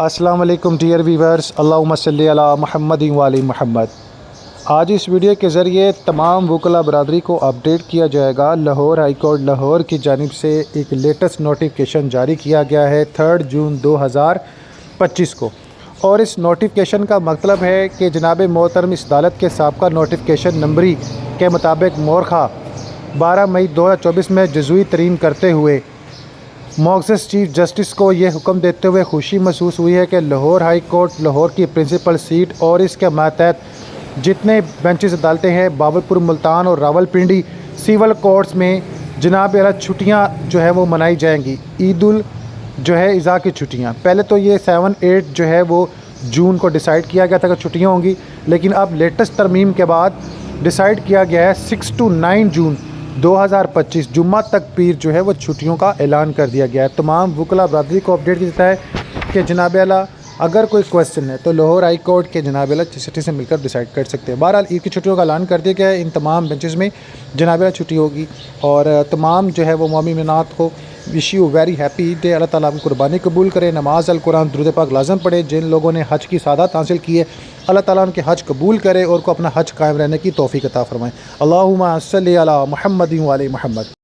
السلام علیکم dear viewers, اللہم صلی علی محمد و علی محمد۔ آج اس ویڈیو کے ذریعے تمام وکلاء برادری کو اپڈیٹ کیا جائے گا۔ لاہور ہائی کورٹ لاہور کی جانب سے ایک لیٹسٹ نوٹیفکیشن جاری کیا گیا ہے 3 جون 2025 کو، اور اس نوٹیفکیشن کا مطلب ہے کہ جناب محترم اس عدالت کے سابقہ نوٹیفکیشن نمبری کے مطابق مورخہ 12 مئی 2024 میں جزوی ترمیم کرتے ہوئے معزز چیف جسٹس کو یہ حکم دیتے ہوئے خوشی محسوس ہوئی ہے کہ لاہور ہائی کورٹ لاہور کی پرنسپل سیٹ اور اس کے ماتحت جتنے بینچز عدالتیں ہیں باولپور، ملتان اور راول پنڈی سول کورٹس میں جناب اعلیٰ چھٹیاں جو ہے وہ منائی جائیں گی۔ عید الاضحیٰ کی چھٹیاں پہلے تو یہ 7-8 جو ہے وہ جون کو ڈیسائیڈ کیا گیا تھا کہ چھٹیاں ہوں گی، لیکن اب لیٹسٹ ترمیم کے بعد ڈیسائیڈ کیا گیا ہے 6-9 جون 2025 جمعہ تک پیر جو ہے وہ چھٹیوں کا اعلان کر دیا گیا ہے۔ تمام وکلاء برادری کو اپڈیٹ دیتا ہے کہ جناب اعلیٰ اگر کوئی کویسچن ہے تو لاہور ہائی کورٹ کے جناب اعلیٰ سٹی سے مل کر ڈیسائیڈ کر سکتے ہیں۔ بہرحال عید کی چھٹیوں کا اعلان کر دیا گیا ہے، ان تمام بینچز میں جناب اعلیٰ چھٹی ہوگی، اور تمام جو ہے وہ مومنات کو wish you very happy Eid day. اللہ تعالیٰ آپ کو قربانی قبول کرے، نماز القرآن درود پاک لازم پڑھے۔ جن لوگوں نے حج کی سعادت حاصل کی ہے اللہ تعالیٰ ان کے حج قبول کرے اور کو اپنا حج قائم رہنے کی توفیق عطا فرمائے۔ اللہم صلی علی محمد و علی محمد۔